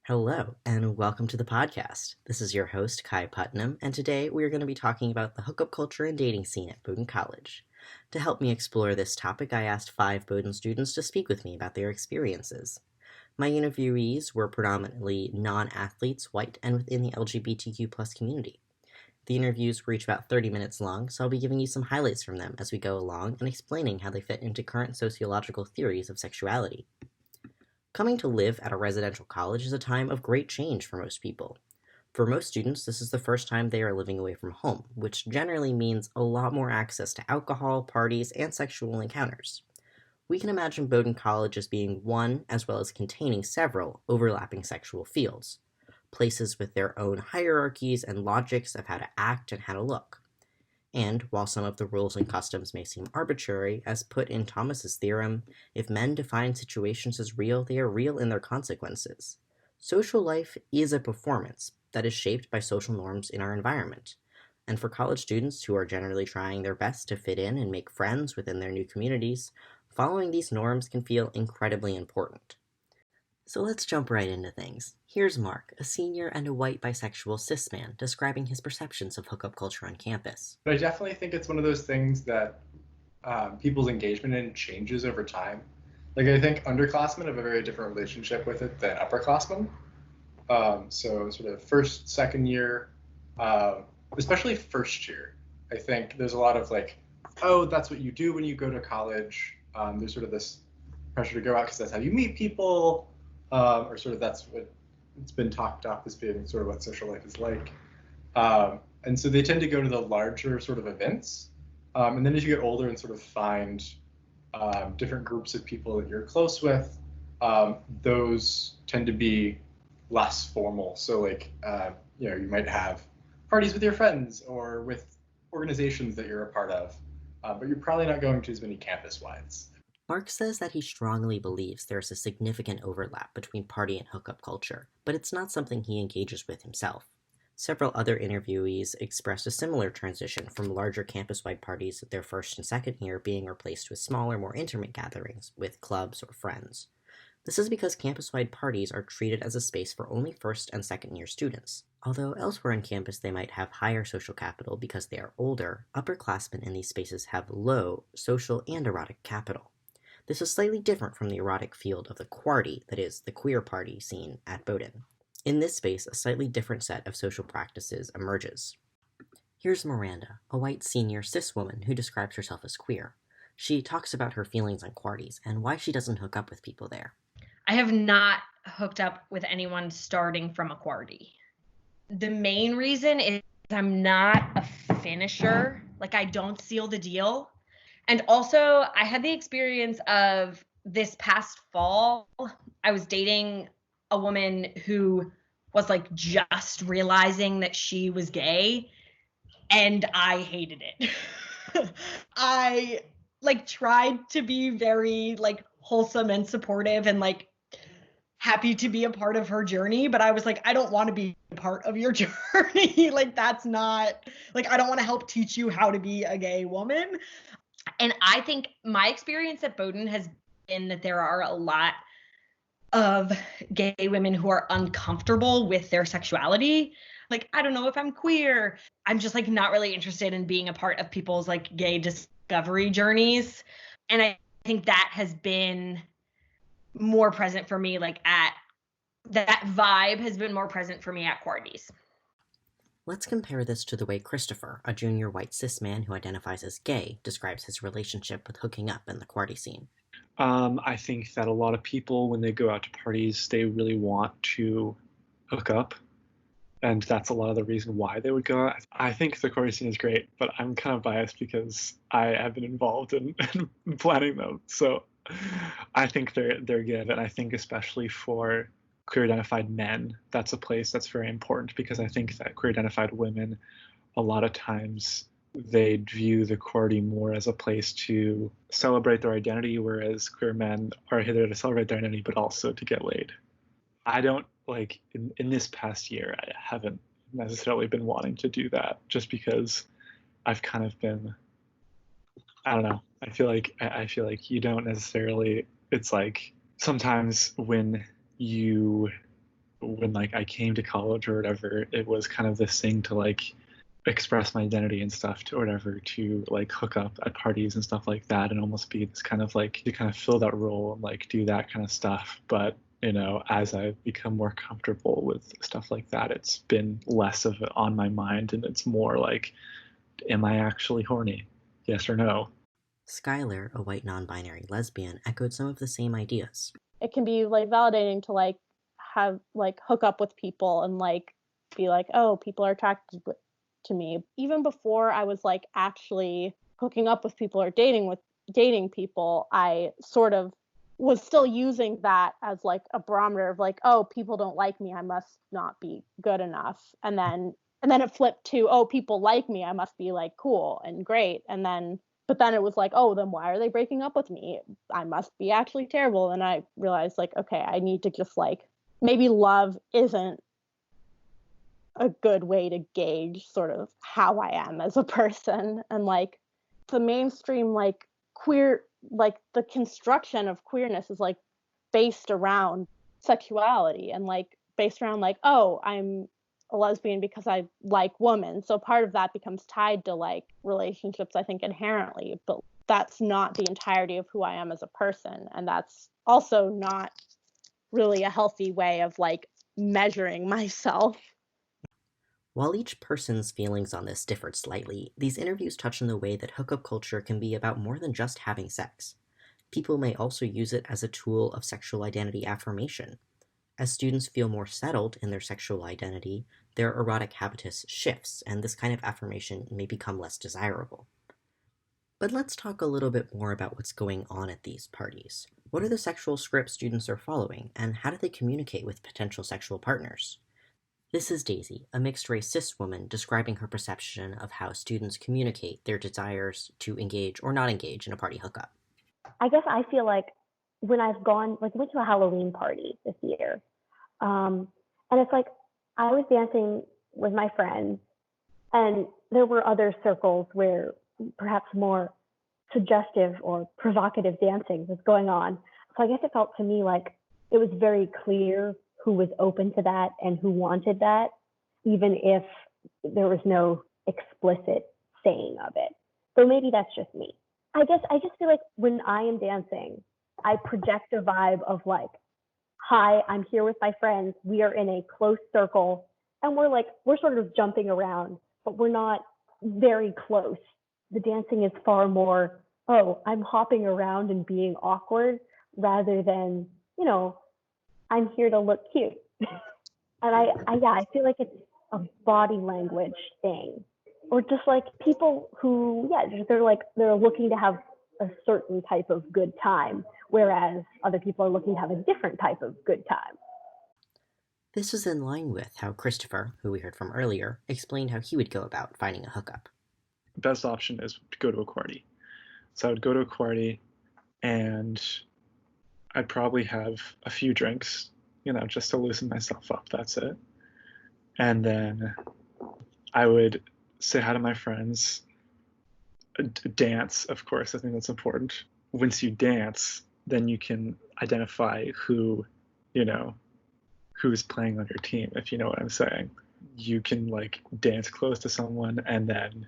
Hello, and welcome to the podcast. This is your host, Kai Putnam, and today we are going to be talking about the hookup culture and dating scene at Bowdoin College. To help me explore this topic, I asked 5 Bowdoin students to speak with me about their experiences. My interviewees were predominantly non-athletes, white, and within the LGBTQ plus community. The interviews were each about 30 minutes long, so I'll be giving you some highlights from them as we go along and explaining how they fit into current sociological theories of sexuality. Coming to live at a residential college is a time of great change for most people. For most students, this is the first time they are living away from home, which generally means a lot more access to alcohol, parties, and sexual encounters. We can imagine Bowdoin College as being one, as well as containing several, overlapping sexual fields, places with their own hierarchies and logics of how to act and how to look. And while some of the rules and customs may seem arbitrary, as put in Thomas's theorem, if men define situations as real, they are real in their consequences. Social life is a performance that is shaped by social norms in our environment. And for college students who are generally trying their best to fit in and make friends within their new communities, following these norms can feel incredibly important. So let's jump right into things. Here's Mark, a senior and a white bisexual cis man, describing his perceptions of hookup culture on campus. But I definitely think it's one of those things that people's engagement in changes over time. Like I think underclassmen have a very different relationship with it than upperclassmen. So sort of first, second year, uh, especially first year, I think there's a lot of like, oh, that's what you do when you go to college. There's sort of this pressure to go out because that's how you meet people, or sort of that's what it's been talked up as being sort of what social life is like. And so they tend to go to the larger sort of events. And then as you get older and sort of find different groups of people that you're close with, those tend to be less formal. So like, you might have parties with your friends or with organizations that you're a part of, but you're probably not going to as many campus wides. Mark says that he strongly believes there is a significant overlap between party and hookup culture, but it's not something he engages with himself. Several other interviewees expressed a similar transition from larger campus-wide parties of their first and second year being replaced with smaller, more intimate gatherings with clubs or friends. This is because campus-wide parties are treated as a space for only first and second year students. Although elsewhere on campus they might have higher social capital because they are older, upperclassmen in these spaces have low social and erotic capital. This is slightly different from the erotic field of the quarty, that is, the queer party scene at Bowdoin. In this space, a slightly different set of social practices emerges. Here's Miranda, a white senior cis woman who describes herself as queer. She talks about her feelings on quarties and why she doesn't hook up with people there. I have not hooked up with anyone starting from a quarty. The main reason is I'm not a finisher. Like, I don't seal the deal. And also, I had the experience of this past fall, I was dating a woman who was like just realizing that she was gay, and I hated it. I like tried to be very like wholesome and supportive and like happy to be a part of her journey, but I was like, I don't want to be a part of your journey. Like, that's not like, I don't want to help teach you how to be a gay woman. And I think my experience at Bowdoin has been that there are a lot of gay women who are uncomfortable with their sexuality. Like, I don't know if I'm queer. I'm just like not really interested in being a part of people's like gay discovery journeys. And I think that has been more present for me, like at that vibe has been more present for me at quarties. Let's compare this to the way Christopher, a junior white cis man who identifies as gay, describes his relationship with hooking up in the quarty scene. I think that a lot of people, when they go out to parties, they really want to hook up. And that's a lot of the reason why they would go out. I think the quarry scene is great, but I'm kind of biased because I have been involved in planning them. So I think they're good. And I think especially for queer identified men, that's a place that's very important because I think that queer identified women, a lot of times they view the quarry more as a place to celebrate their identity, whereas queer men are here to celebrate their identity, but also to get laid. I don't like in this past year, I haven't necessarily been wanting to do that just because I've kind of been, I don't know. I feel like you don't necessarily, it's like sometimes when you when like I came to college or whatever, it was kind of this thing to like express my identity and stuff to whatever, to like hook up at parties and stuff like that, and almost be this kind of like to kind of fill that role and like do that kind of stuff. But as I've become more comfortable with stuff like that, it's been less of it on my mind, and it's more like, am I actually horny? Yes or no? Skylar, a white non-binary lesbian, echoed some of the same ideas. It can be like validating to like have like hook up with people and like be like, oh, people are attracted to me. Even before I was like actually hooking up with people or dating people, I sort of was still using that as like a barometer of like, oh, people don't like me, I must not be good enough. And then it flipped to, oh, people like me, I must be like cool and great. But then it was like, oh, then why are they breaking up with me? I must be actually terrible. And I realized like, okay, I need to just like, maybe love isn't a good way to gauge sort of how I am as a person. And like the mainstream like queer, like the construction of queerness is like based around sexuality and like based around like, oh, I'm a lesbian because I like women. So part of that becomes tied to like relationships, I think, inherently, but that's not the entirety of who I am as a person. And that's also not really a healthy way of like measuring myself. While each person's feelings on this differed slightly, these interviews touch on the way that hookup culture can be about more than just having sex. People may also use it as a tool of sexual identity affirmation. As students feel more settled in their sexual identity, their erotic habitus shifts, and this kind of affirmation may become less desirable. But let's talk a little bit more about what's going on at these parties. What are the sexual scripts students are following, and how do they communicate with potential sexual partners? This is Daisy, a mixed-race cis woman, describing her perception of how students communicate their desires to engage or not engage in a party hookup. I guess I feel like when I've gone, like went to a Halloween party this year, and it's like I was dancing with my friends, and there were other circles where perhaps more suggestive or provocative dancing was going on. So I guess it felt to me like it was very clear who was open to that and who wanted that, even if there was no explicit saying of it. So maybe that's just me. I guess I just feel like when I am dancing, I project a vibe of like, hi, I'm here with my friends. We are in a close circle and we're sort of jumping around, but we're not very close. The dancing is far more, oh, I'm hopping around and being awkward rather than, I'm here to look cute. And I feel like it's a body language thing. Or just like people who, they're looking to have a certain type of good time, whereas other people are looking to have a different type of good time. This is in line with how Christopher, who we heard from earlier, explained how he would go about finding a hookup. The best option is to go to a party. So I would go to a party and I'd probably have a few drinks, just to loosen myself up. That's it. And then I would say hi to my friends, dance, of course. I think that's important. Once you dance, then you can identify who's playing on your team, if you know what I'm saying. You can like dance close to someone and then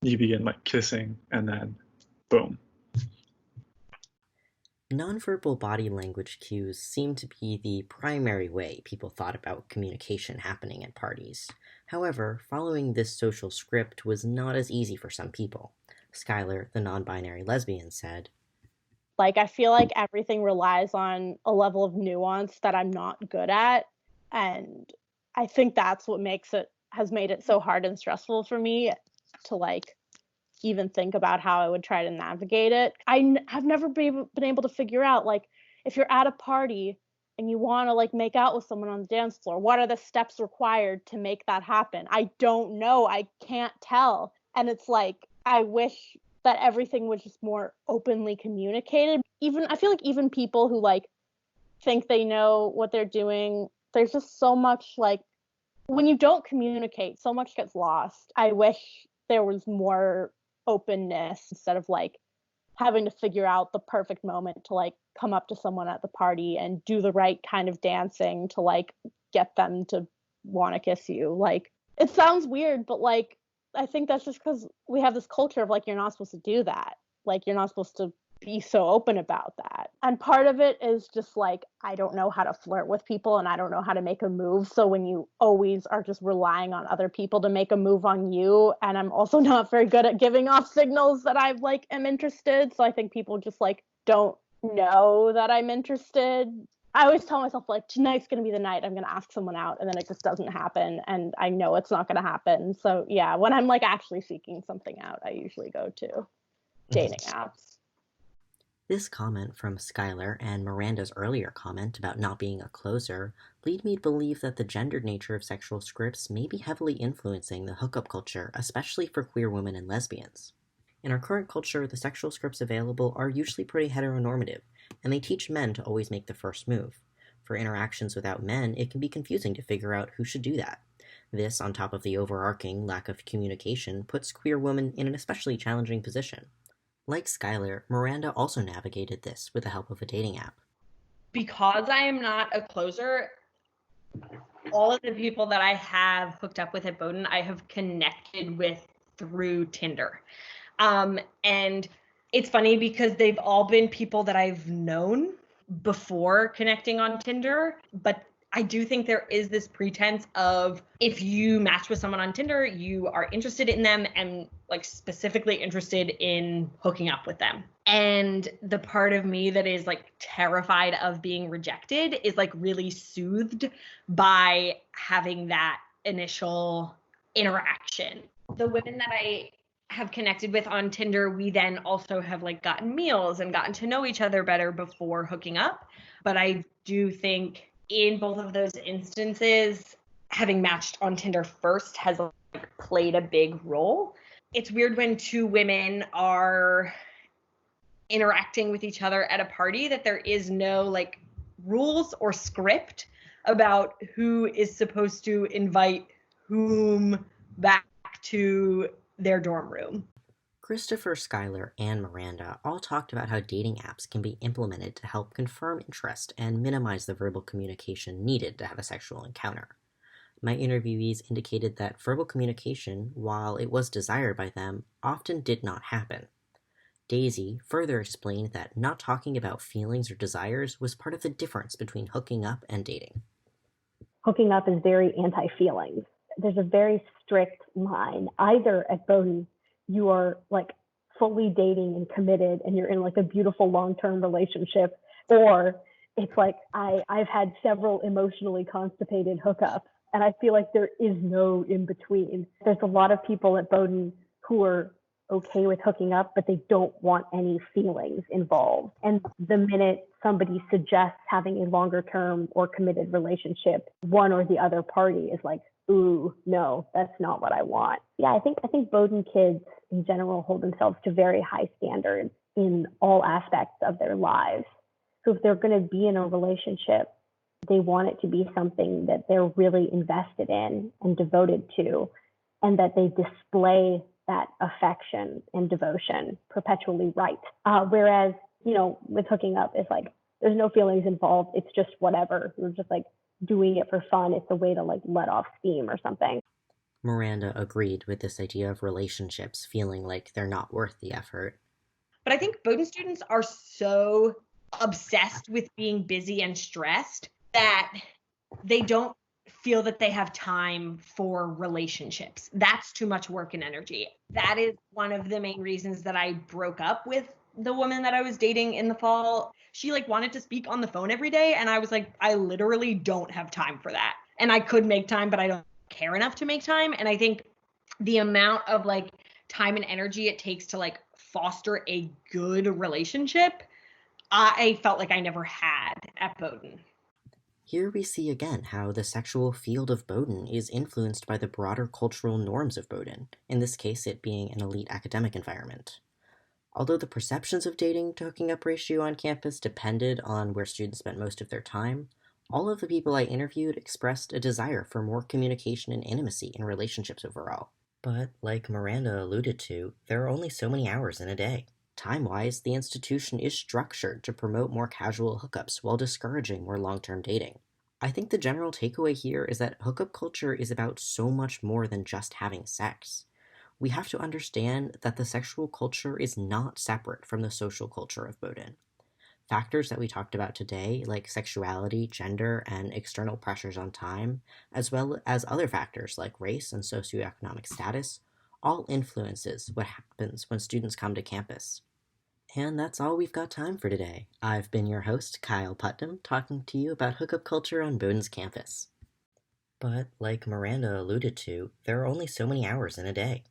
you begin like kissing and then boom. Nonverbal body language cues seem to be the primary way people thought about communication happening at parties. However, following this social script was not as easy for some people. Skylar, the non-binary lesbian, said, like, I feel like everything relies on a level of nuance that I'm not good at. And I think that's what has made it so hard and stressful for me to like even think about how I would try to navigate it. I have never been able to figure out, like, if you're at a party and you want to like make out with someone on the dance floor, what are the steps required to make that happen? I don't know. I can't tell. And it's like, I wish that everything was just more openly communicated. I feel like even people who like think they know what they're doing, there's just so much like, when you don't communicate, so much gets lost. I wish there was more openness instead of like having to figure out the perfect moment to like come up to someone at the party and do the right kind of dancing to like get them to want to kiss you. Like, it sounds weird, but like, I think that's just because we have this culture of like, you're not supposed to do that. Like, you're not supposed to be so open about that. And part of it is just like, I don't know how to flirt with people and I don't know how to make a move. So when you always are just relying on other people to make a move on you, and I'm also not very good at giving off signals that I like am interested. So I think people just like don't know that I'm interested. I always tell myself like, tonight's going to be the night I'm going to ask someone out, and then it just doesn't happen. And I know it's not going to happen. So yeah, when I'm like actually seeking something out, I usually go to dating apps. This comment from Skylar and Miranda's earlier comment about not being a closer lead me to believe that the gendered nature of sexual scripts may be heavily influencing the hookup culture, especially for queer women and lesbians. In our current culture, the sexual scripts available are usually pretty heteronormative, and they teach men to always make the first move. For interactions without men, it can be confusing to figure out who should do that. This, on top of the overarching lack of communication, puts queer women in an especially challenging position. Like Skylar, Miranda also navigated this with the help of a dating app. Because I am not a closer, all of the people that I have hooked up with at Bowdoin, I have connected with through Tinder. And it's funny because they've all been people that I've known before connecting on Tinder, but I do think there is this pretense of if you match with someone on Tinder, you are interested in them and like specifically interested in hooking up with them. And the part of me that is like terrified of being rejected is like really soothed by having that initial interaction. The women that I have connected with on Tinder, we then also have like gotten meals and gotten to know each other better before hooking up. But I do think in both of those instances, having matched on Tinder first has like played a big role. It's weird when two women are interacting with each other at a party that there is no like rules or script about who is supposed to invite whom back to their dorm room. Christopher, Skylar, and Miranda all talked about how dating apps can be implemented to help confirm interest and minimize the verbal communication needed to have a sexual encounter. My interviewees indicated that verbal communication, while it was desired by them, often did not happen. Daisy further explained that not talking about feelings or desires was part of the difference between hooking up and dating. Hooking up is very anti-feelings. There's a very strict line. Either at Bowdoin, you are like fully dating and committed and you're in like a beautiful long-term relationship, or it's like I've had several emotionally constipated hookups, and I feel like there is no in between. There's a lot of people at Bowdoin who are okay with hooking up, but they don't want any feelings involved. And the minute somebody suggests having a longer term or committed relationship, one or the other party is like, ooh, no, that's not what I want. Yeah, I think Bowdoin kids in general hold themselves to very high standards in all aspects of their lives. So if they're going to be in a relationship, they want it to be something that they're really invested in and devoted to, and that they display that affection and devotion perpetually right. Whereas, with hooking up, it's like there's no feelings involved. It's just whatever. You're just like doing it for fun. It's a way to like let off steam or something. Miranda agreed with this idea of relationships feeling like they're not worth the effort. But I think Bowdoin students are so obsessed with being busy and stressed that they don't feel that they have time for relationships. That's too much work and energy. That is one of the main reasons that I broke up with the woman that I was dating in the fall. She like wanted to speak on the phone every day, and I was like, I literally don't have time for that. And I could make time, but I don't care enough to make time. And I think the amount of like time and energy it takes to like foster a good relationship, I felt like I never had at Bowdoin. Here we see again how the sexual field of Bowdoin is influenced by the broader cultural norms of Bowdoin, in this case it being an elite academic environment. Although the perceptions of dating to hooking up ratio on campus depended on where students spent most of their time, all of the people I interviewed expressed a desire for more communication and intimacy in relationships overall. But, like Miranda alluded to, there are only so many hours in a day. Time-wise, the institution is structured to promote more casual hookups while discouraging more long-term dating. I think the general takeaway here is that hookup culture is about so much more than just having sex. We have to understand that the sexual culture is not separate from the social culture of Bowdoin. Factors that we talked about today, like sexuality, gender, and external pressures on time, as well as other factors like race and socioeconomic status, all influences what happens when students come to campus. And that's all we've got time for today. I've been your host, Kyle Putnam, talking to you about hookup culture on Bowdoin's campus. But, like Miranda alluded to, there are only so many hours in a day.